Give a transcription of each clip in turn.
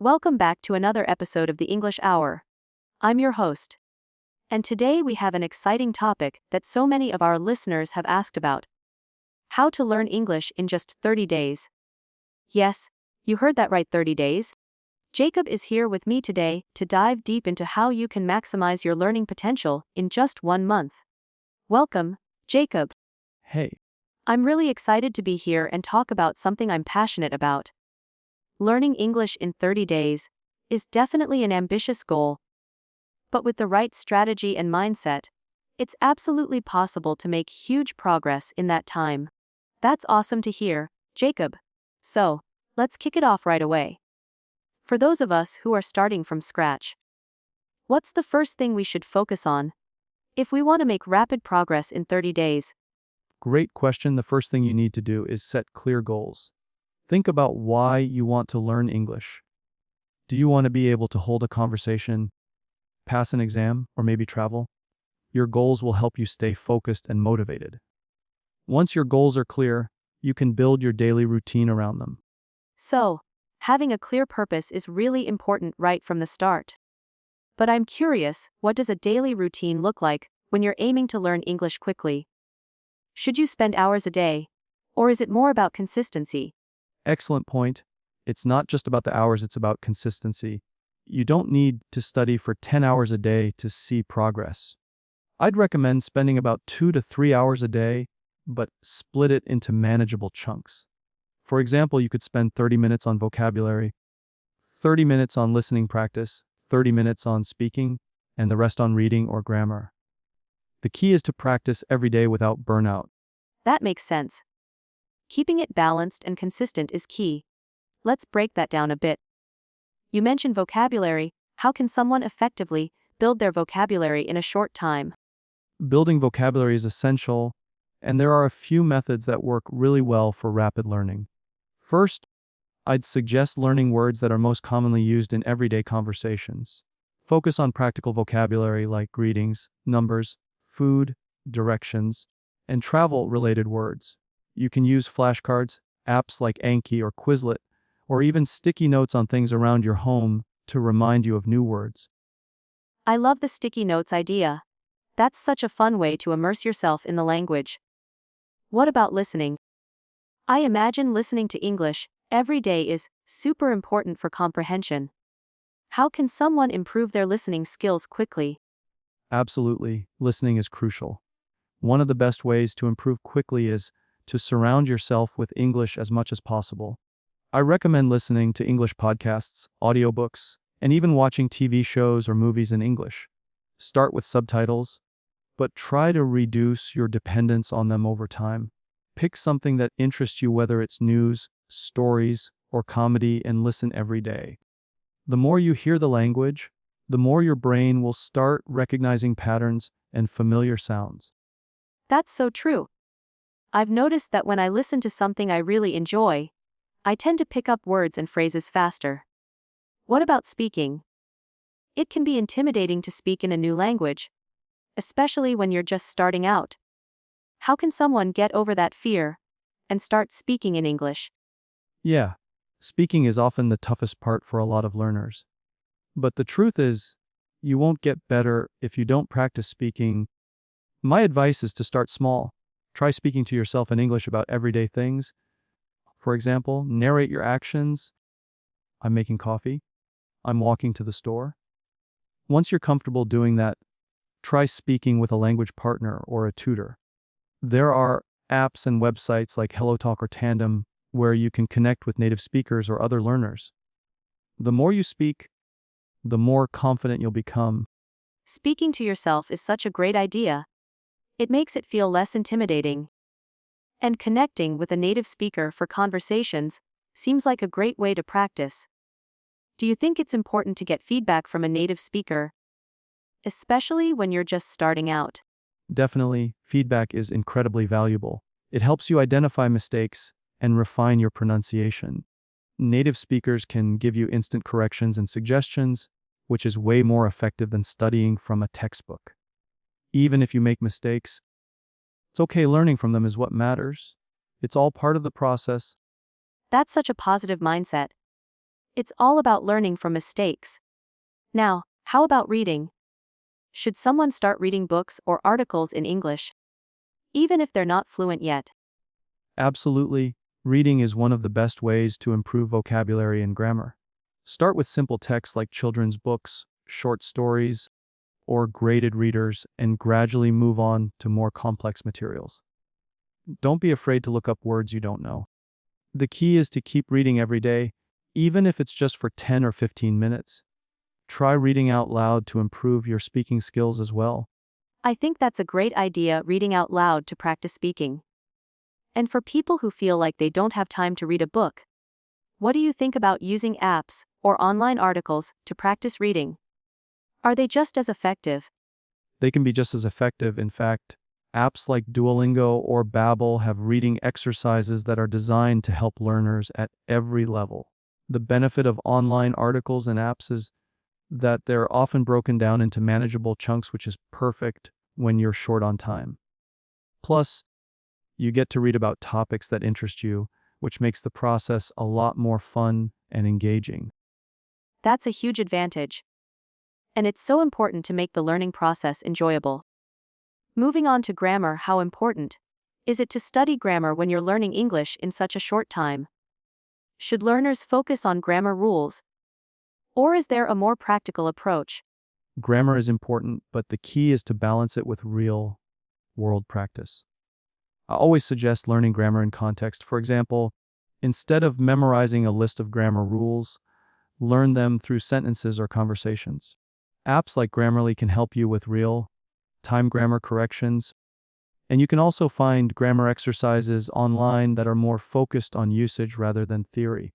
Welcome back to another episode of the English Hour. I'm your host. And today we have an exciting topic that so many of our listeners have asked about. How to learn English in just 30 days. Yes, you heard that right, 30 days. Jacob is here with me today to dive deep into how you can maximize your learning potential in just 1 month. Welcome, Jacob. Hey, I'm really excited to be here and talk about something I'm passionate about. Learning English in 30 days is definitely an ambitious goal. But with the right strategy and mindset, it's absolutely possible to make huge progress in that time. That's awesome to hear, Jacob. So, let's kick it off right away. For those of us who are starting from scratch, what's the first thing we should focus on if we want to make rapid progress in 30 days? great question. The first thing you need to do is set clear goals. Think about why you want to learn English. Do you want to be able to hold a conversation, pass an exam, or maybe travel? Your goals will help you stay focused and motivated. Once your goals are clear, you can build your daily routine around them. So, having a clear purpose is really important right from the start. But I'm curious, what does a daily routine look like when you're aiming to learn English quickly? Should you spend hours a day, or is it more about consistency? Excellent point. It's not just about the hours, it's about consistency. You don't need to study for 10 hours a day to see progress. I'd recommend spending about 2 to 3 hours a day, but split it into manageable chunks. For example, you could spend 30 minutes on vocabulary, 30 minutes on listening practice, 30 minutes on speaking, and the rest on reading or grammar. The key is to practice every day without burnout. That makes sense. Keeping it balanced and consistent is key. Let's break that down a bit. You mentioned vocabulary. How can someone effectively build their vocabulary in a short time? Building vocabulary is essential, and there are a few methods that work really well for rapid learning. First, I'd suggest learning words that are most commonly used in everyday conversations. Focus on practical vocabulary like greetings, numbers, food, directions, and travel-related words. You can use flashcards, apps like Anki or Quizlet, or even sticky notes on things around your home to remind you of new words. I love the sticky notes idea. That's such a fun way to immerse yourself in the language. What about listening? I imagine listening to English every day is super important for comprehension. How can someone improve their listening skills quickly? Absolutely, listening is crucial. One of the best ways to improve quickly is to surround yourself with English as much as possible. I recommend listening to English podcasts, audiobooks, and even watching TV shows or movies in English. Start with subtitles, but try to reduce your dependence on them over time. Pick something that interests you, whether it's news, stories, or comedy, and listen every day. The more you hear the language, the more your brain will start recognizing patterns and familiar sounds. That's so true. I've noticed that when I listen to something I really enjoy, I tend to pick up words and phrases faster. What about speaking? It can be intimidating to speak in a new language, especially when you're just starting out. How can someone get over that fear and start speaking in English? Yeah, speaking is often the toughest part for a lot of learners. But the truth is, you won't get better if you don't practice speaking. My advice is to start small. Try speaking to yourself in English about everyday things. For example, narrate your actions. I'm making coffee. I'm walking to the store. Once you're comfortable doing that, try speaking with a language partner or a tutor. There are apps and websites like HelloTalk or Tandem where you can connect with native speakers or other learners. The more you speak, the more confident you'll become. Speaking to yourself is such a great idea. It makes it feel less intimidating. And connecting with a native speaker for conversations seems like a great way to practice. Do you think it's important to get feedback from a native speaker, especially when you're just starting out? Definitely, feedback is incredibly valuable. It helps you identify mistakes and refine your pronunciation. Native speakers can give you instant corrections and suggestions, which is way more effective than studying from a textbook. Even if you make mistakes, it's okay. Learning from them is what matters. It's all part of the process. That's such a positive mindset. It's all about learning from mistakes. Now, how about reading? Should someone start reading books or articles in English, even if they're not fluent yet? Absolutely, reading is one of the best ways to improve vocabulary and grammar. Start with simple texts like children's books, short stories, or graded readers, and gradually move on to more complex materials. Don't be afraid to look up words you don't know. The key is to keep reading every day, even if it's just for 10 or 15 minutes. Try reading out loud to improve your speaking skills as well. I think that's a great idea, reading out loud to practice speaking. And for people who feel like they don't have time to read a book, what do you think about using apps or online articles to practice reading? Are they just as effective? They can be just as effective. In fact, apps like Duolingo or Babbel have reading exercises that are designed to help learners at every level. The benefit of online articles and apps is that they're often broken down into manageable chunks, which is perfect when you're short on time. Plus, you get to read about topics that interest you, which makes the process a lot more fun and engaging. That's a huge advantage. And it's so important to make the learning process enjoyable. Moving on to grammar, how important is it to study grammar when you're learning English in such a short time? Should learners focus on grammar rules, or is there a more practical approach? Grammar is important, but the key is to balance it with real world practice. I always suggest learning grammar in context. For example, instead of memorizing a list of grammar rules, learn them through sentences or conversations. Apps like Grammarly can help you with real-time grammar corrections, and you can also find grammar exercises online that are more focused on usage rather than theory.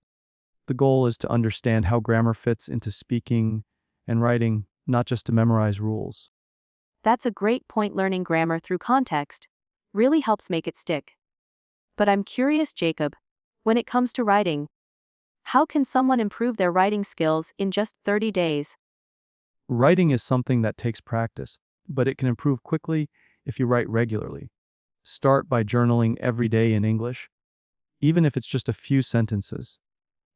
The goal is to understand how grammar fits into speaking and writing, not just to memorize rules. That's a great point. Learning grammar through context really helps make it stick. But I'm curious, Jacob, when it comes to writing, how can someone improve their writing skills in just 30 days? Writing is something that takes practice, but it can improve quickly if you write regularly. Start by journaling every day in English, even if it's just a few sentences.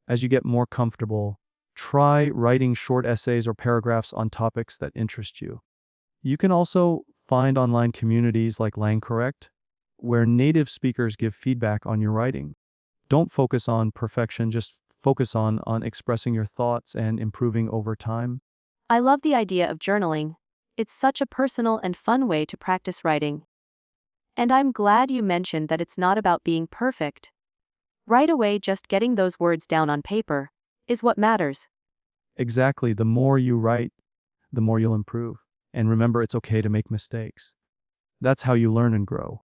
As you get more comfortable, try writing short essays or paragraphs on topics that interest you. You can also find online communities like LangCorrect, where native speakers give feedback on your writing. Don't focus on perfection, just focus on expressing your thoughts and improving over time. I love the idea of journaling. It's such a personal and fun way to practice writing. And I'm glad you mentioned that it's not about being perfect. Right away, just getting those words down on paper is what matters. Exactly, the more you write, the more you'll improve. And remember, it's okay to make mistakes. That's how you learn and grow.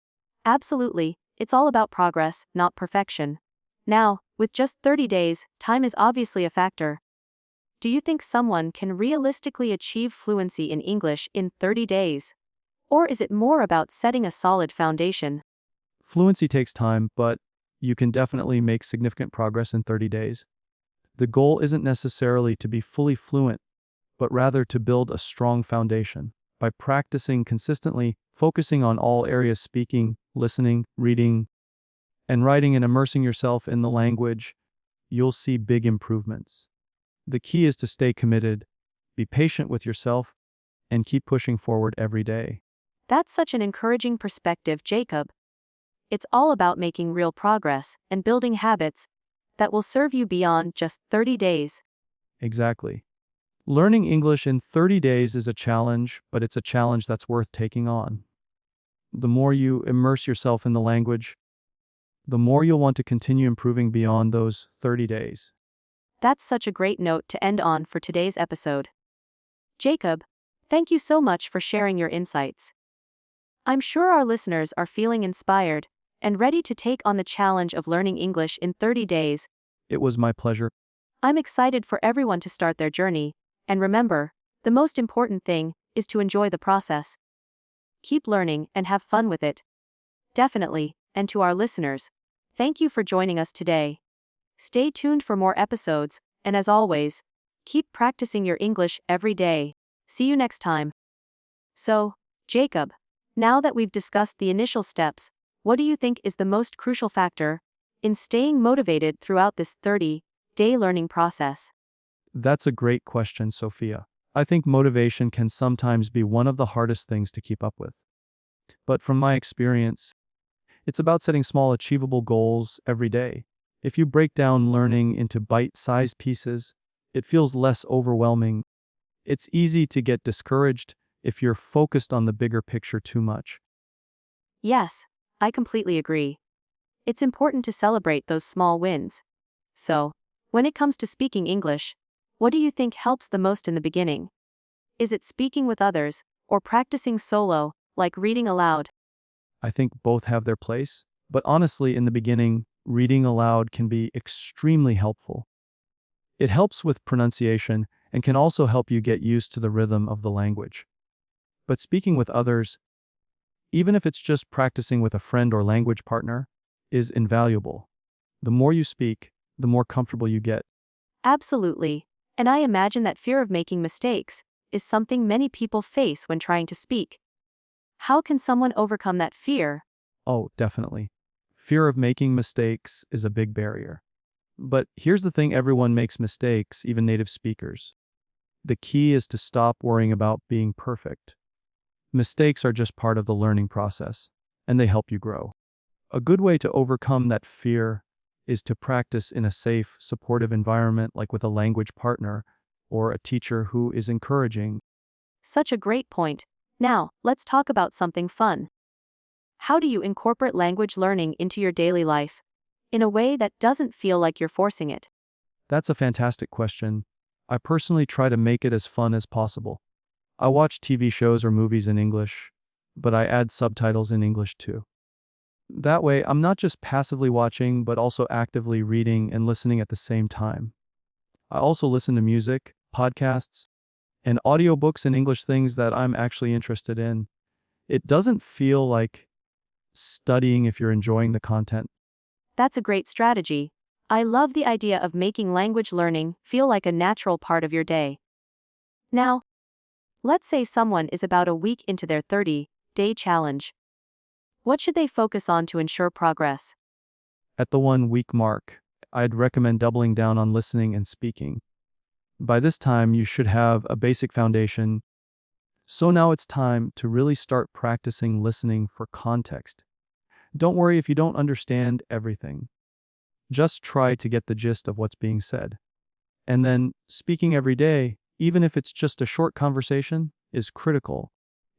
Absolutely, it's all about progress, not perfection. Now, with just 30 days, time is obviously a factor. Do you think someone can realistically achieve fluency in English in 30 days? Or is it more about setting a solid foundation? Fluency takes time, but you can definitely make significant progress in 30 days. The goal isn't necessarily to be fully fluent, but rather to build a strong foundation. By practicing consistently, focusing on all areas: speaking, listening, reading, and writing, and immersing yourself in the language, you'll see big improvements. The key is to stay committed, be patient with yourself, and keep pushing forward every day. That's such an encouraging perspective, Jacob. It's all about making real progress and building habits that will serve you beyond just 30 days. Exactly. Learning English in 30 days is a challenge, but it's a challenge that's worth taking on. The more you immerse yourself in the language, the more you'll want to continue improving beyond those 30 days. That's such a great note to end on for today's episode. Jacob, thank you so much for sharing your insights. I'm sure our listeners are feeling inspired and ready to take on the challenge of learning English in 30 days. It was my pleasure. I'm excited for everyone to start their journey, and remember, the most important thing is to enjoy the process. Keep learning and have fun with it. Definitely, and to our listeners, thank you for joining us today. Stay tuned for more episodes, and as always, keep practicing your English every day. See you next time. So, Jacob, now that we've discussed the initial steps, what do you think is the most crucial factor in staying motivated throughout this 30-day learning process? That's a great question, Sophia. I think motivation can sometimes be one of the hardest things to keep up with. But from my experience, it's about setting small, achievable goals every day. If you break down learning into bite-sized pieces, it feels less overwhelming. It's easy to get discouraged if you're focused on the bigger picture too much. Yes, I completely agree. It's important to celebrate those small wins. So, when it comes to speaking English, what do you think helps the most in the beginning? Is it speaking with others, or practicing solo, like reading aloud? I think both have their place, but honestly, in the beginning, reading aloud can be extremely helpful. It helps with pronunciation and can also help you get used to the rhythm of the language. But speaking with others, even if it's just practicing with a friend or language partner, is invaluable. The more you speak, the more comfortable you get. Absolutely. And I imagine that fear of making mistakes is something many people face when trying to speak. How can someone overcome that fear? Oh, definitely. Fear of making mistakes is a big barrier. But here's the thing, everyone makes mistakes, even native speakers. The key is to stop worrying about being perfect. Mistakes are just part of the learning process, and they help you grow. A good way to overcome that fear is to practice in a safe, supportive environment like with a language partner or a teacher who is encouraging. Such a great point. Now, let's talk about something fun. How do you incorporate language learning into your daily life in a way that doesn't feel like you're forcing it? That's a fantastic question. I personally try to make it as fun as possible. I watch TV shows or movies in English, but I add subtitles in English too. That way, I'm not just passively watching, but also actively reading and listening at the same time. I also listen to music, podcasts, and audiobooks in English, things that I'm actually interested in. It doesn't feel like studying if you're enjoying the content. That's a great strategy. I love the idea of making language learning feel like a natural part of your day. Now, let's say someone is about a week into their 30-day challenge. What should they focus on to ensure progress? At the 1 week mark, I'd recommend doubling down on listening and speaking. By this time, you should have a basic foundation. So now it's time to really start practicing listening for context. Don't worry if you don't understand everything. Just try to get the gist of what's being said. And then, speaking every day, even if it's just a short conversation, is critical.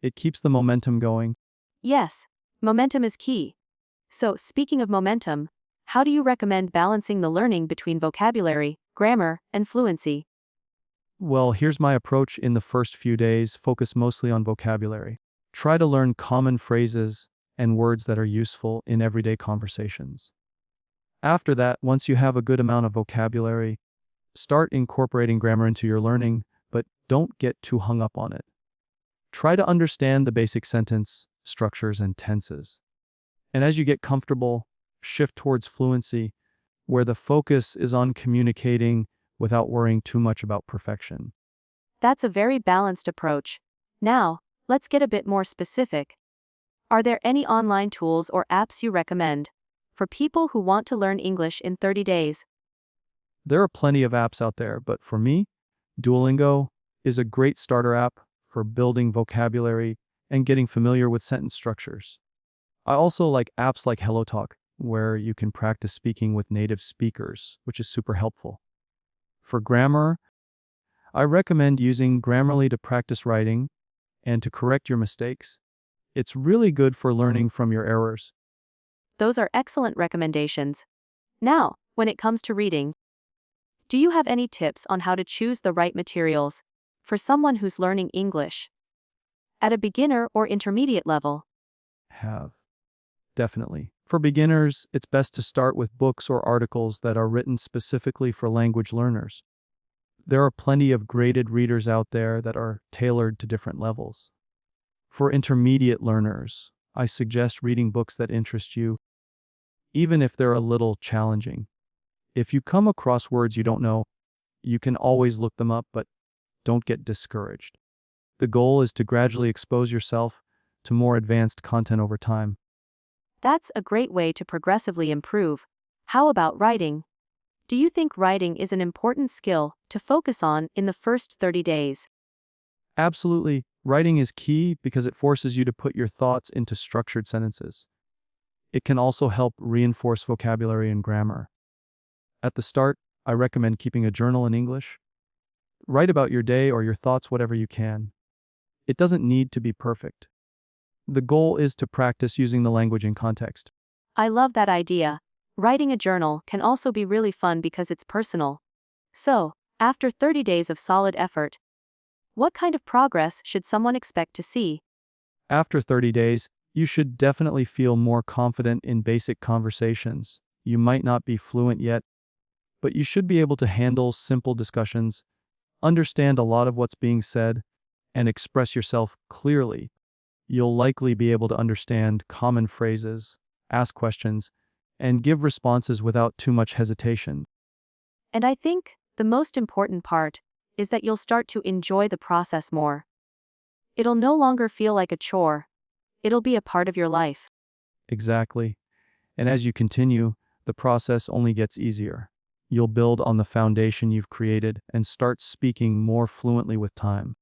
It keeps the momentum going. Yes, momentum is key. So, speaking of momentum, how do you recommend balancing the learning between vocabulary, grammar, and fluency? Well, here's my approach in the first few days. Focus mostly on vocabulary. Try to learn common phrases and words that are useful in everyday conversations. After that, once you have a good amount of vocabulary, start incorporating grammar into your learning, but don't get too hung up on it. Try to understand the basic sentence structures and tenses. And as you get comfortable, shift towards fluency, where the focus is on communicating without worrying too much about perfection. That's a very balanced approach. Now, let's get a bit more specific. Are there any online tools or apps you recommend for people who want to learn English in 30 days? There are plenty of apps out there, but for me, Duolingo is a great starter app for building vocabulary and getting familiar with sentence structures. I also like apps like HelloTalk, where you can practice speaking with native speakers, which is super helpful. For grammar, I recommend using Grammarly to practice writing and to correct your mistakes. It's really good for learning from your errors. Those are excellent recommendations. Now, when it comes to reading, do you have any tips on how to choose the right materials for someone who's learning English at a beginner or intermediate level? Have. Definitely. For beginners, it's best to start with books or articles that are written specifically for language learners. There are plenty of graded readers out there that are tailored to different levels. For intermediate learners, I suggest reading books that interest you, even if they're a little challenging. If you come across words you don't know, you can always look them up, but don't get discouraged. The goal is to gradually expose yourself to more advanced content over time. That's a great way to progressively improve. How about writing? Do you think writing is an important skill to focus on in the first 30 days? Absolutely. Writing is key because it forces you to put your thoughts into structured sentences. It can also help reinforce vocabulary and grammar. At the start, I recommend keeping a journal in English. Write about your day or your thoughts whatever you can. It doesn't need to be perfect. The goal is to practice using the language in context. I love that idea. Writing a journal can also be really fun because it's personal. So, after 30 days of solid effort, what kind of progress should someone expect to see? After 30 days, you should definitely feel more confident in basic conversations. You might not be fluent yet, but you should be able to handle simple discussions, understand a lot of what's being said, and express yourself clearly. You'll likely be able to understand common phrases, ask questions, and give responses without too much hesitation. And I think the most important part is that you'll start to enjoy the process more. It'll no longer feel like a chore. It'll be a part of your life. Exactly. And as you continue, the process only gets easier. You'll build on the foundation you've created and start speaking more fluently with time.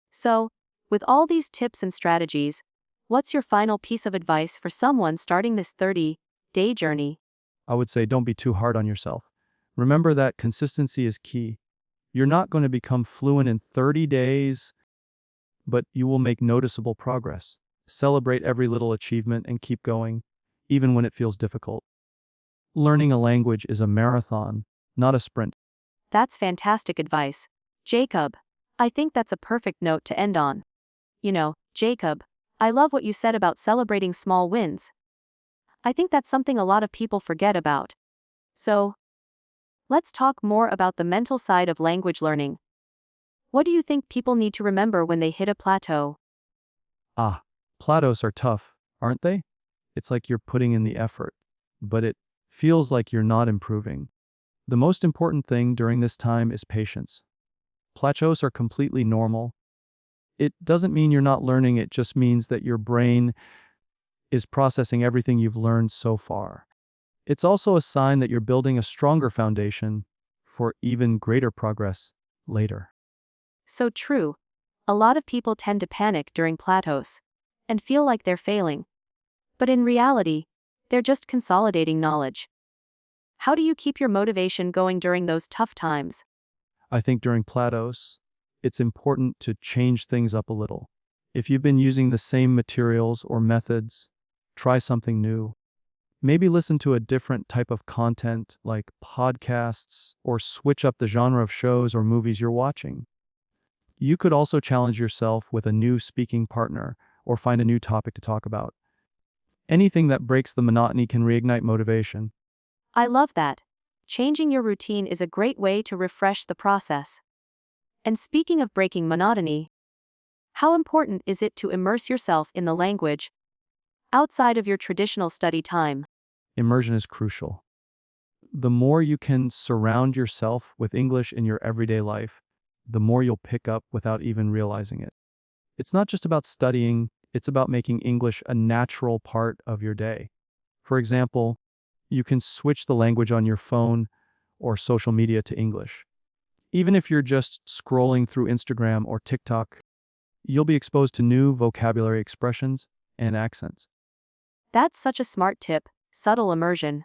So, with all these tips and strategies, what's your final piece of advice for someone starting this 30-day journey? I would say don't be too hard on yourself. Remember that consistency is key. You're not going to become fluent in 30 days, but you will make noticeable progress. Celebrate every little achievement and keep going, even when it feels difficult. Learning a language is a marathon, not a sprint. That's fantastic advice. Jacob, I think that's a perfect note to end on. Jacob, I love what you said about celebrating small wins. I think that's something a lot of people forget about. So, let's talk more about the mental side of language learning. What do you think people need to remember when they hit a plateau? Plateaus are tough, aren't they? It's like you're putting in the effort, but it feels like you're not improving. The most important thing during this time is patience. Plateaus are completely normal. It doesn't mean you're not learning, it just means that your brain is processing everything you've learned so far. It's also a sign that you're building a stronger foundation for even greater progress later. So true. A lot of people tend to panic during plateaus and feel like they're failing. But in reality, they're just consolidating knowledge. How do you keep your motivation going during those tough times? I think during plateaus, it's important to change things up a little. If you've been using the same materials or methods, try something new. Maybe listen to a different type of content like podcasts or switch up the genre of shows or movies you're watching. You could also challenge yourself with a new speaking partner or find a new topic to talk about. Anything that breaks the monotony can reignite motivation. I love that. Changing your routine is a great way to refresh the process. And speaking of breaking monotony, how important is it to immerse yourself in the language outside of your traditional study time? Immersion is crucial. The more you can surround yourself with English in your everyday life, the more you'll pick up without even realizing it. It's not just about studying, it's about making English a natural part of your day. For example, you can switch the language on your phone or social media to English. Even if you're just scrolling through Instagram or TikTok, you'll be exposed to new vocabulary expressions and accents. That's such a smart tip, subtle immersion.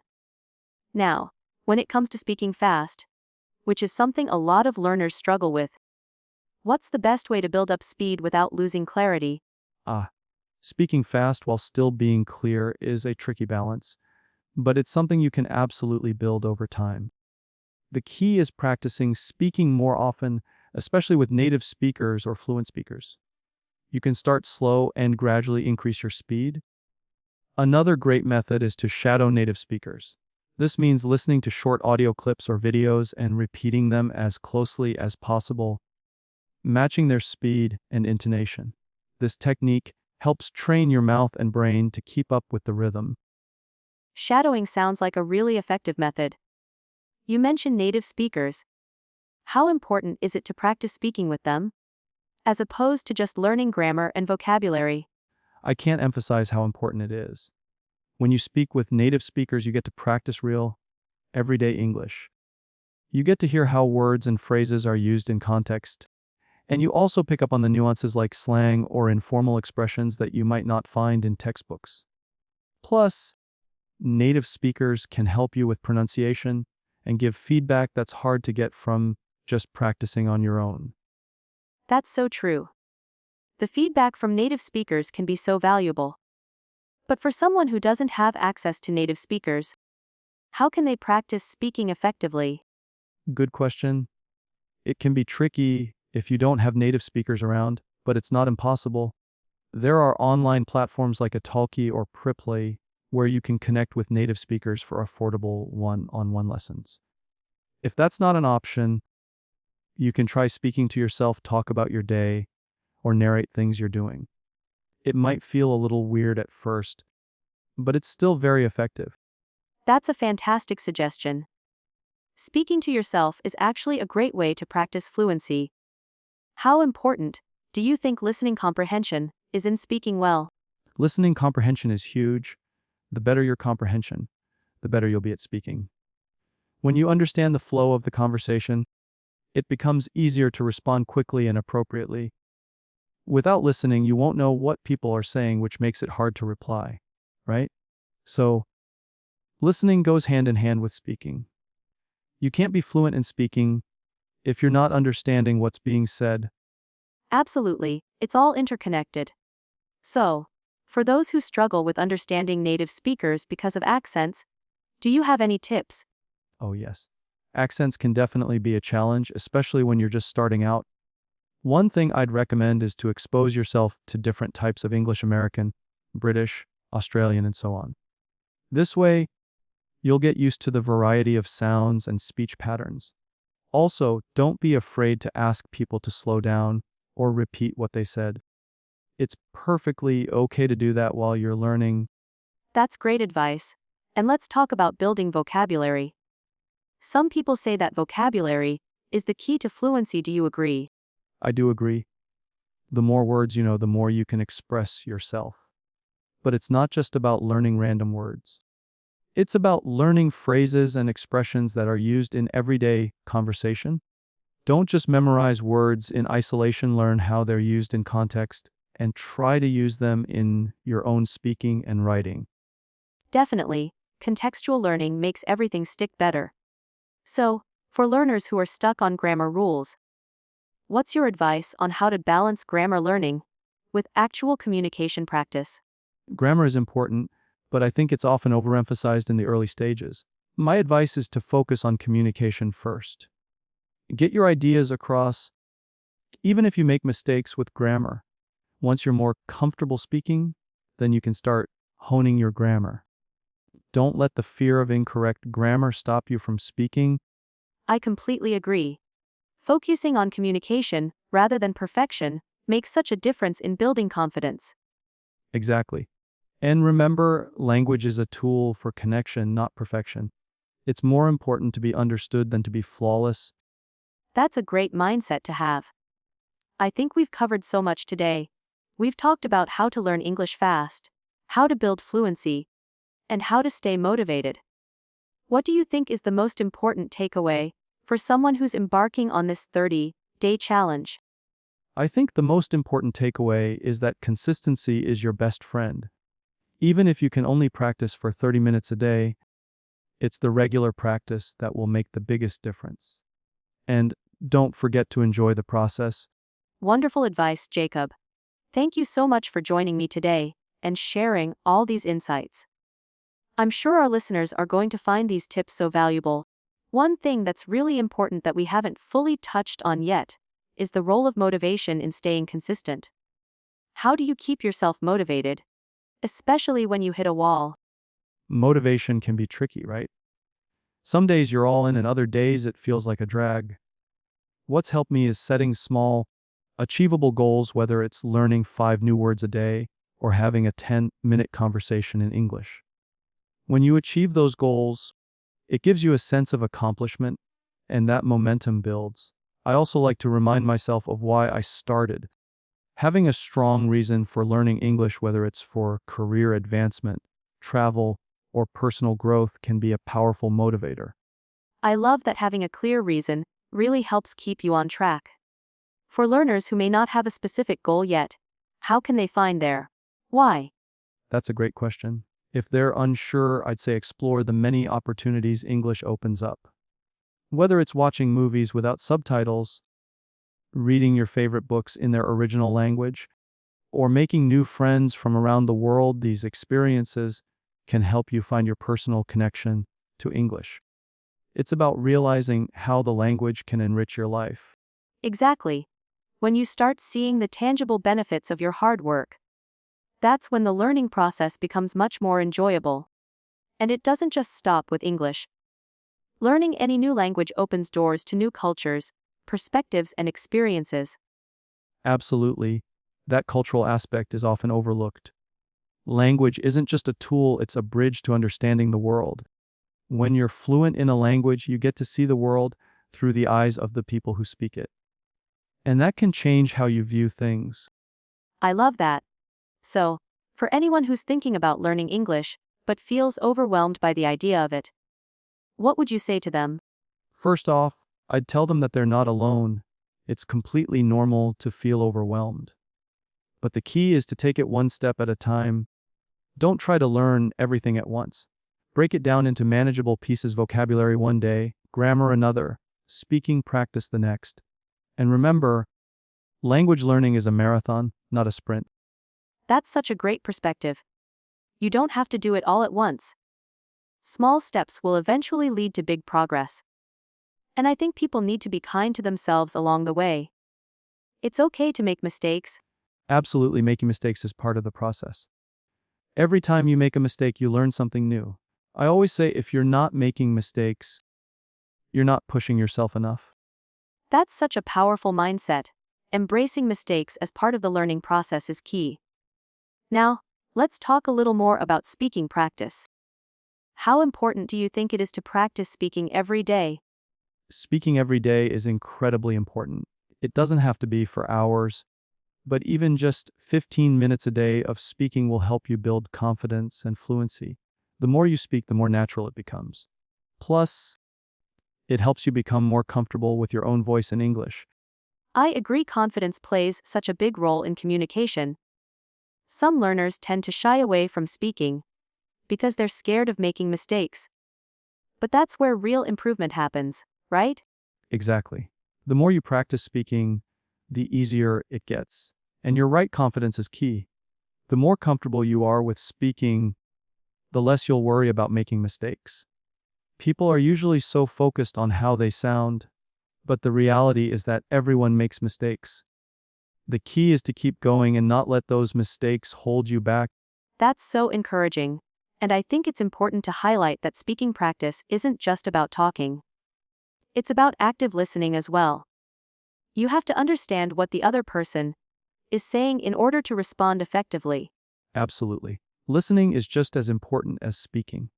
Now, when it comes to speaking fast, which is something a lot of learners struggle with, what's the best way to build up speed without losing clarity? Speaking fast while still being clear is a tricky balance, but it's something you can absolutely build over time. The key is practicing speaking more often, especially with native speakers or fluent speakers. You can start slow and gradually increase your speed. Another great method is to shadow native speakers. This means listening to short audio clips or videos and repeating them as closely as possible, matching their speed and intonation. This technique helps train your mouth and brain to keep up with the rhythm. Shadowing sounds like a really effective method. You mentioned native speakers. How important is it to practice speaking with them, as opposed to just learning grammar and vocabulary? I can't emphasize how important it is. When you speak with native speakers, you get to practice real, everyday English. You get to hear how words and phrases are used in context, and you also pick up on the nuances like slang or informal expressions that you might not find in textbooks. Plus, native speakers can help you with pronunciation and give feedback that's hard to get from just practicing on your own. That's so true. The feedback from native speakers can be so valuable. But for someone who doesn't have access to native speakers, how can they practice speaking effectively? Good question. It can be tricky if you don't have native speakers around, but it's not impossible. There are online platforms like Italki or Priply where you can connect with native speakers for affordable one-on-one lessons. If that's not an option, you can try speaking to yourself, talk about your day, or narrate things you're doing. It might feel a little weird at first, but it's still very effective. That's a fantastic suggestion. Speaking to yourself is actually a great way to practice fluency. How important do you think listening comprehension is in speaking well? Listening comprehension is huge. The better your comprehension, the better you'll be at speaking. When you understand the flow of the conversation, it becomes easier to respond quickly and appropriately. Without listening, you won't know what people are saying, which makes it hard to reply, right? So, listening goes hand in hand with speaking. You can't be fluent in speaking if you're not understanding what's being said. Absolutely, it's all interconnected. So, for those who struggle with understanding native speakers because of accents, do you have any tips? Oh, yes. Accents can definitely be a challenge, especially when you're just starting out. One thing I'd recommend is to expose yourself to different types of English American, British, Australian, and so on. This way, you'll get used to the variety of sounds and speech patterns. Also, don't be afraid to ask people to slow down or repeat what they said. It's perfectly okay to do that while you're learning. That's great advice. And let's talk about building vocabulary. Some people say that vocabulary is the key to fluency. Do you agree? I do agree. The more words you know, the more you can express yourself. But it's not just about learning random words. It's about learning phrases and expressions that are used in everyday conversation. Don't just memorize words in isolation, learn how they're used in context, and try to use them in your own speaking and writing. Definitely, contextual learning makes everything stick better. So, for learners who are stuck on grammar rules, what's your advice on how to balance grammar learning with actual communication practice? Grammar is important, but I think it's often overemphasized in the early stages. My advice is to focus on communication first. Get your ideas across, even if you make mistakes with grammar. Once you're more comfortable speaking, then you can start honing your grammar. Don't let the fear of incorrect grammar stop you from speaking. I completely agree. Focusing on communication, rather than perfection, makes such a difference in building confidence. Exactly. And remember, language is a tool for connection, not perfection. It's more important to be understood than to be flawless. That's a great mindset to have. I think we've covered so much today. We've talked about how to learn English fast, how to build fluency, and how to stay motivated. What do you think is the most important takeaway for someone who's embarking on this 30-day challenge? I think the most important takeaway is that consistency is your best friend. Even if you can only practice for 30 minutes a day, it's the regular practice that will make the biggest difference. And don't forget to enjoy the process. Wonderful advice, Jacob. Thank you so much for joining me today and sharing all these insights. I'm sure our listeners are going to find these tips so valuable. One thing that's really important that we haven't fully touched on yet is the role of motivation in staying consistent. How do you keep yourself motivated, especially when you hit a wall? Motivation can be tricky, right? Some days you're all in and other days it feels like a drag. What's helped me is setting small, achievable goals, whether it's learning 5 new words a day or having a 10-minute conversation in English. When you achieve those goals, it gives you a sense of accomplishment, and that momentum builds. I also like to remind myself of why I started. Having a strong reason for learning English, whether it's for career advancement, travel, or personal growth, can be a powerful motivator. I love that having a clear reason really helps keep you on track. For learners who may not have a specific goal yet, how can they find their why? That's a great question. If they're unsure, I'd say explore the many opportunities English opens up. Whether it's watching movies without subtitles, reading your favorite books in their original language, or making new friends from around the world, these experiences can help you find your personal connection to English. It's about realizing how the language can enrich your life. Exactly. When you start seeing the tangible benefits of your hard work, that's when the learning process becomes much more enjoyable. And it doesn't just stop with English. Learning any new language opens doors to new cultures, perspectives, and experiences. Absolutely. That cultural aspect is often overlooked. Language isn't just a tool, it's a bridge to understanding the world. When you're fluent in a language, you get to see the world through the eyes of the people who speak it. And that can change how you view things. I love that. So, for anyone who's thinking about learning English, but feels overwhelmed by the idea of it, what would you say to them? First off, I'd tell them that they're not alone. It's completely normal to feel overwhelmed. But the key is to take it one step at a time. Don't try to learn everything at once. Break it down into manageable pieces: vocabulary one day, grammar another, speaking practice the next. And remember, language learning is a marathon, not a sprint. That's such a great perspective. You don't have to do it all at once. Small steps will eventually lead to big progress. And I think people need to be kind to themselves along the way. It's okay to make mistakes. Absolutely, making mistakes is part of the process. Every time you make a mistake, you learn something new. I always say if you're not making mistakes, you're not pushing yourself enough. That's such a powerful mindset. Embracing mistakes as part of the learning process is key. Now, let's talk a little more about speaking practice. How important do you think it is to practice speaking every day? Speaking every day is incredibly important. It doesn't have to be for hours, but even just 15 minutes a day of speaking will help you build confidence and fluency. The more you speak, the more natural it becomes. Plus, it helps you become more comfortable with your own voice in English. I agree, confidence plays such a big role in communication. Some learners tend to shy away from speaking because they're scared of making mistakes. But that's where real improvement happens, right? Exactly. The more you practice speaking, the easier it gets. And you're right, confidence is key. The more comfortable you are with speaking, the less you'll worry about making mistakes. People are usually so focused on how they sound, but the reality is that everyone makes mistakes. The key is to keep going and not let those mistakes hold you back. That's so encouraging. And I think it's important to highlight that speaking practice isn't just about talking. It's about active listening as well. You have to understand what the other person is saying in order to respond effectively. Absolutely. Listening is just as important as speaking.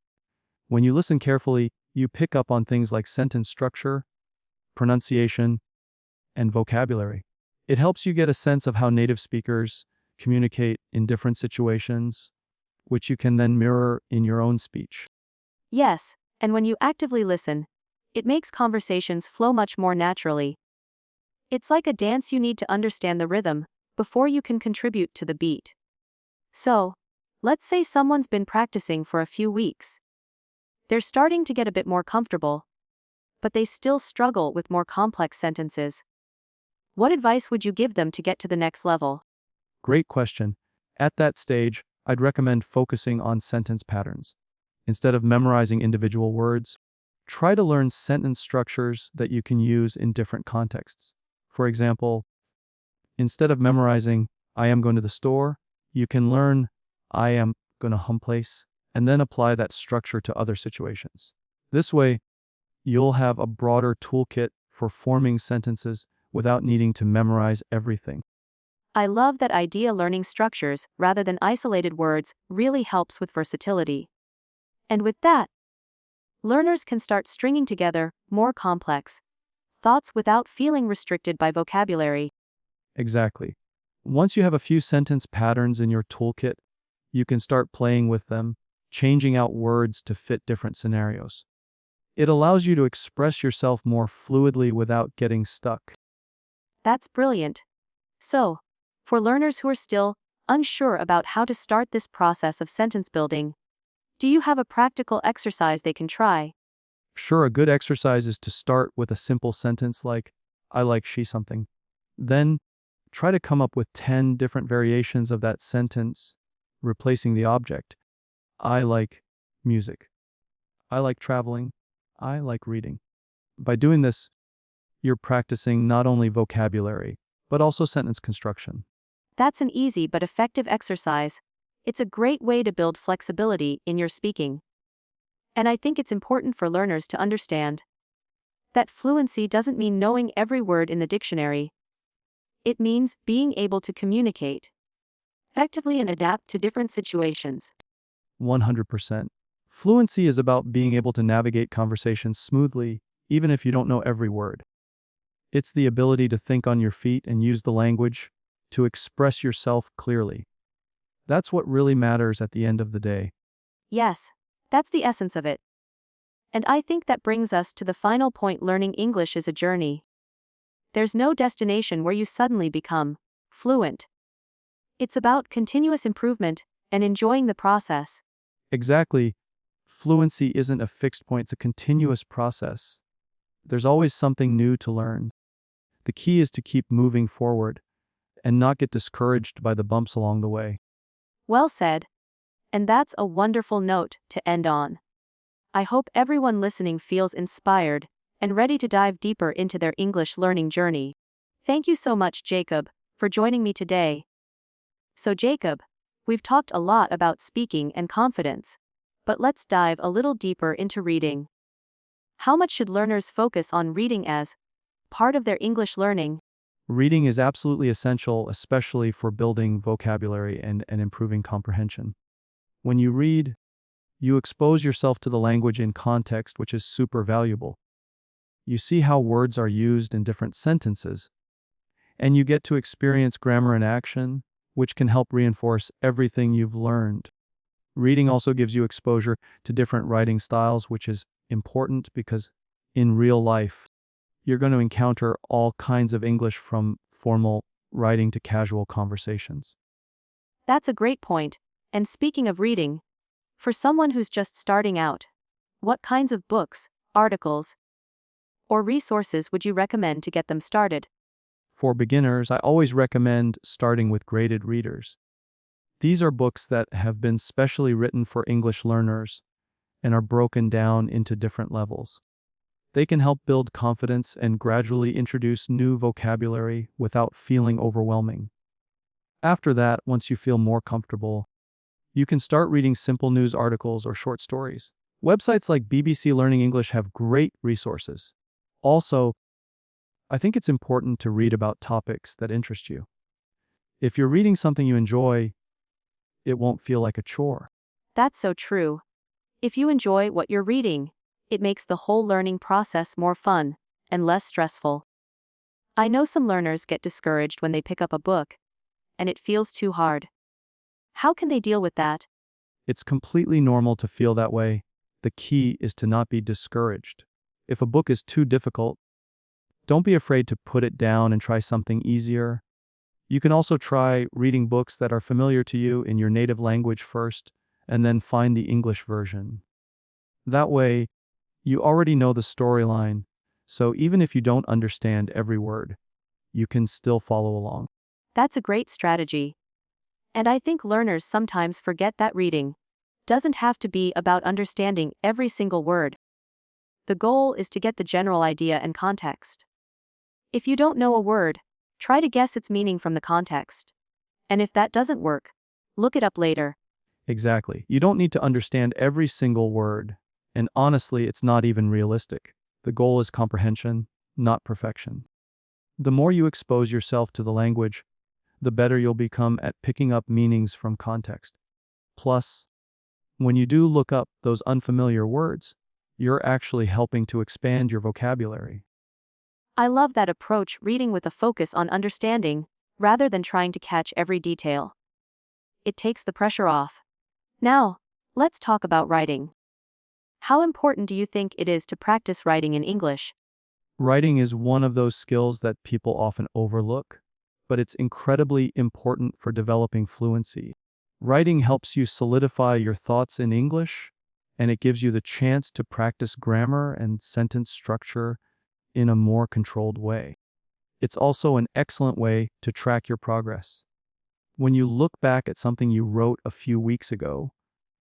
When you listen carefully, you pick up on things like sentence structure, pronunciation, and vocabulary. It helps you get a sense of how native speakers communicate in different situations, which you can then mirror in your own speech. Yes, and when you actively listen, it makes conversations flow much more naturally. It's like a dance, you need to understand the rhythm before you can contribute to the beat. So, let's say someone's been practicing for a few weeks. They're starting to get a bit more comfortable, but they still struggle with more complex sentences. What advice would you give them to get to the next level? Great question. At that stage, I'd recommend focusing on sentence patterns. Instead of memorizing individual words, try to learn sentence structures that you can use in different contexts. For example, instead of memorizing, I am going to the store, you can learn, I am going to home place, and then apply that structure to other situations. This way, you'll have a broader toolkit for forming sentences without needing to memorize everything. I love that idea. Learning structures rather than isolated words really helps with versatility. And with that, learners can start stringing together more complex thoughts without feeling restricted by vocabulary. Exactly. Once you have a few sentence patterns in your toolkit, you can start playing with them, changing out words to fit different scenarios. It allows you to express yourself more fluidly without getting stuck. That's brilliant. So, for learners who are still unsure about how to start this process of sentence building, do you have a practical exercise they can try? Sure, a good exercise is to start with a simple sentence like, I like she something. Then, try to come up with 10 different variations of that sentence, replacing the object. I like music. I like traveling. I like reading. By doing this, you're practicing not only vocabulary, but also sentence construction. That's an easy but effective exercise. It's a great way to build flexibility in your speaking. And I think it's important for learners to understand that fluency doesn't mean knowing every word in the dictionary. It means being able to communicate effectively and adapt to different situations. 100%. Fluency is about being able to navigate conversations smoothly, even if you don't know every word. It's the ability to think on your feet and use the language to express yourself clearly. That's what really matters at the end of the day. Yes, that's the essence of it. And I think that brings us to the final point: learning English is a journey. There's no destination where you suddenly become fluent. It's about continuous improvement and enjoying the process. Exactly. Fluency isn't a fixed point, it's a continuous process. There's always something new to learn. The key is to keep moving forward and not get discouraged by the bumps along the way. Well said. And that's a wonderful note to end on. I hope everyone listening feels inspired and ready to dive deeper into their English learning journey. Thank you so much, Jacob, for joining me today. So, Jacob, we've talked a lot about speaking and confidence, but let's dive a little deeper into reading. How much should learners focus on reading as part of their English learning? Reading is absolutely essential, especially for building vocabulary and improving comprehension. When you read, you expose yourself to the language in context, which is super valuable. You see how words are used in different sentences, and you get to experience grammar in action, which can help reinforce everything you've learned. Reading also gives you exposure to different writing styles, which is important because in real life, you're going to encounter all kinds of English, from formal writing to casual conversations. That's a great point. And speaking of reading, for someone who's just starting out, what kinds of books, articles, or resources would you recommend to get them started? For beginners, I always recommend starting with graded readers. These are books that have been specially written for English learners and are broken down into different levels. They can help build confidence and gradually introduce new vocabulary without feeling overwhelming. After that, once you feel more comfortable, you can start reading simple news articles or short stories. Websites like BBC Learning English have great resources. Also, I think it's important to read about topics that interest you. If you're reading something you enjoy, it won't feel like a chore. That's so true. If you enjoy what you're reading, it makes the whole learning process more fun and less stressful. I know some learners get discouraged when they pick up a book, and it feels too hard. How can they deal with that? It's completely normal to feel that way. The key is to not be discouraged. If a book is too difficult, don't be afraid to put it down and try something easier. You can also try reading books that are familiar to you in your native language first, and then find the English version. That way, you already know the storyline, so even if you don't understand every word, you can still follow along. That's a great strategy. And I think learners sometimes forget that reading doesn't have to be about understanding every single word. The goal is to get the general idea and context. If you don't know a word, try to guess its meaning from the context. And if that doesn't work, look it up later. Exactly. You don't need to understand every single word, and honestly, it's not even realistic. The goal is comprehension, not perfection. The more you expose yourself to the language, the better you'll become at picking up meanings from context. Plus, when you do look up those unfamiliar words, you're actually helping to expand your vocabulary. I love that approach, reading with a focus on understanding, rather than trying to catch every detail. It takes the pressure off. Now, let's talk about writing. How important do you think it is to practice writing in English? Writing is one of those skills that people often overlook, but it's incredibly important for developing fluency. Writing helps you solidify your thoughts in English, and it gives you the chance to practice grammar and sentence structure in a more controlled way. It's also an excellent way to track your progress. When you look back at something you wrote a few weeks ago,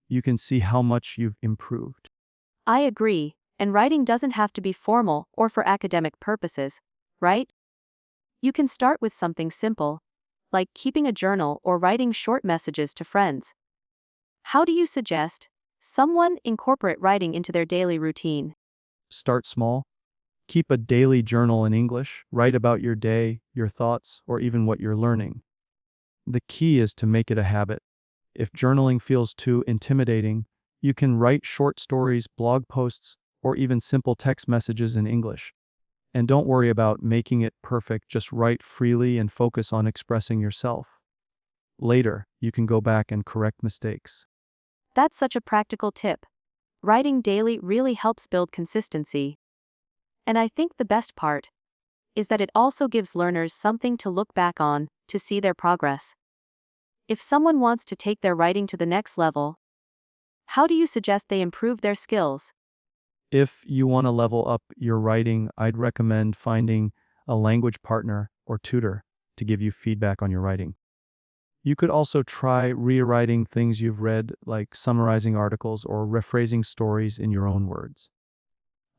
you can see how much you've improved. I agree, and writing doesn't have to be formal or for academic purposes, right? You can start with something simple, like keeping a journal or writing short messages to friends. How do you suggest someone incorporate writing into their daily routine? Start small. Keep a daily journal in English. Write about your day, your thoughts, or even what you're learning. The key is to make it a habit. If journaling feels too intimidating, you can write short stories, blog posts, or even simple text messages in English. And don't worry about making it perfect, just write freely and focus on expressing yourself. Later, you can go back and correct mistakes. That's such a practical tip. Writing daily really helps build consistency. And I think the best part is that it also gives learners something to look back on to see their progress. If someone wants to take their writing to the next level, how do you suggest they improve their skills? If you want to level up your writing, I'd recommend finding a language partner or tutor to give you feedback on your writing. You could also try rewriting things you've read, like summarizing articles or rephrasing stories in your own words.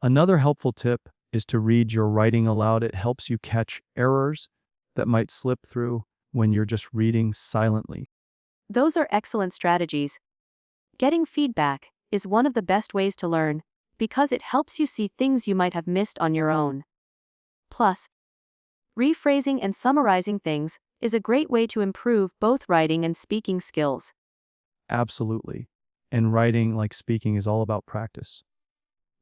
Another helpful tip is to read your writing aloud. It helps you catch errors that might slip through when you're just reading silently. Those are excellent strategies. Getting feedback is one of the best ways to learn, because it helps you see things you might have missed on your own. Plus, rephrasing and summarizing things is a great way to improve both writing and speaking skills. Absolutely. And writing, like speaking, is all about practice.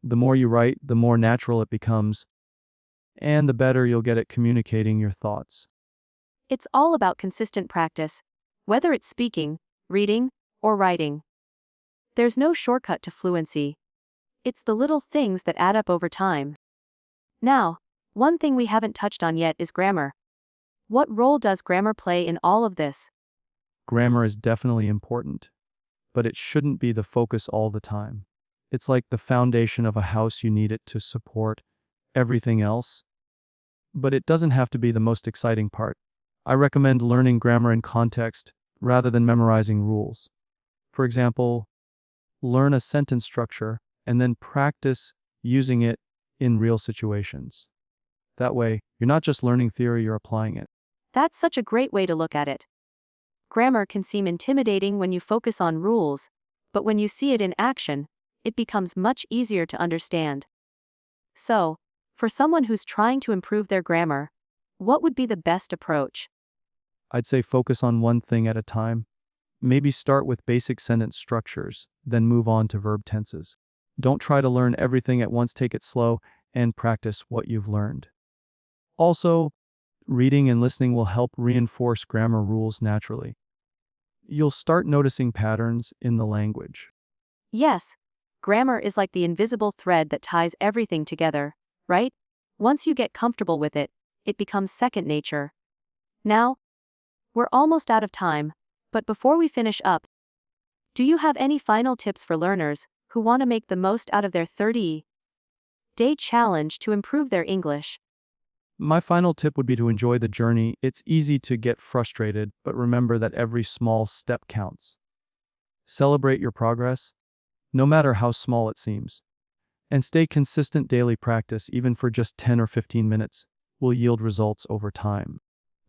The more you write, the more natural it becomes, and the better you'll get at communicating your thoughts. It's all about consistent practice, whether it's speaking, reading, or writing. There's no shortcut to fluency. It's the little things that add up over time. Now, one thing we haven't touched on yet is grammar. What role does grammar play in all of this? Grammar is definitely important, but it shouldn't be the focus all the time. It's like the foundation of a house. You need it to support everything else, but it doesn't have to be the most exciting part. I recommend learning grammar in context rather than memorizing rules. For example, learn a sentence structure and then practice using it in real situations. That way, you're not just learning theory, you're applying it. That's such a great way to look at it. Grammar can seem intimidating when you focus on rules, but when you see it in action, it becomes much easier to understand. So, for someone who's trying to improve their grammar, what would be the best approach? I'd say focus on one thing at a time. Maybe start with basic sentence structures, then move on to verb tenses. Don't try to learn everything at once. Take it slow and practice what you've learned. Also, reading and listening will help reinforce grammar rules naturally. You'll start noticing patterns in the language. Yes, grammar is like the invisible thread that ties everything together, right? Once you get comfortable with it, it becomes second nature. Now, we're almost out of time, but before we finish up, do you have any final tips for learners who want to make the most out of their 30-day challenge to improve their English? My final tip would be to enjoy the journey. It's easy to get frustrated, but remember that every small step counts. Celebrate your progress, no matter how small it seems. And stay consistent. Daily practice, even for just 10 or 15 minutes, will yield results over time.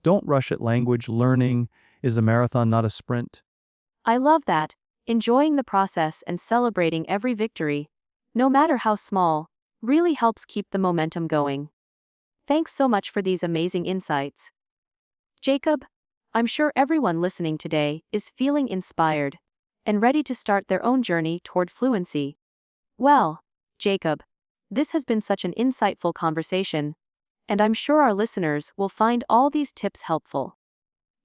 Don't rush at language. Learning is a marathon, not a sprint. I love that. Enjoying the process and celebrating every victory, no matter how small, really helps keep the momentum going. Thanks so much for these amazing insights. Jacob, I'm sure everyone listening today is feeling inspired and ready to start their own journey toward fluency. Well, Jacob, this has been such an insightful conversation, and I'm sure our listeners will find all these tips helpful.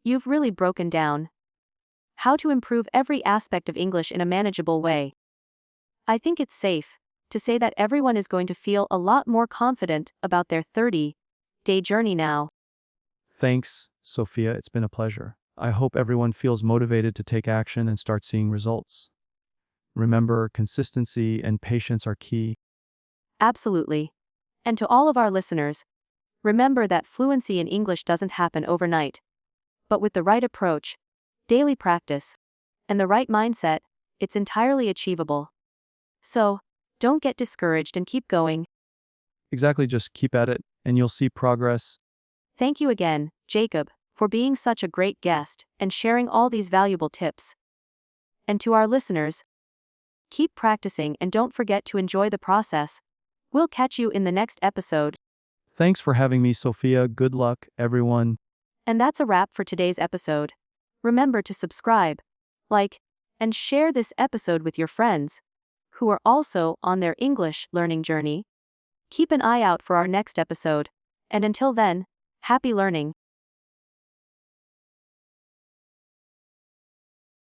You've really broken down how to improve every aspect of English in a manageable way. I think it's safe to say that everyone is going to feel a lot more confident about their 30-day journey now. Thanks, Sophia. It's been a pleasure. I hope everyone feels motivated to take action and start seeing results. Remember, consistency and patience are key. Absolutely. And to all of our listeners, remember that fluency in English doesn't happen overnight. But with the right approach, daily practice, and the right mindset, it's entirely achievable. So, don't get discouraged and keep going. Exactly, just keep at it, and you'll see progress. Thank you again, Jacob, for being such a great guest and sharing all these valuable tips. And to our listeners, keep practicing and don't forget to enjoy the process. We'll catch you in the next episode. Thanks for having me, Sophia. Good luck, everyone. And that's a wrap for today's episode. Remember to subscribe, like, and share this episode with your friends who are also on their English learning journey. Keep an eye out for our next episode. And until then, happy learning.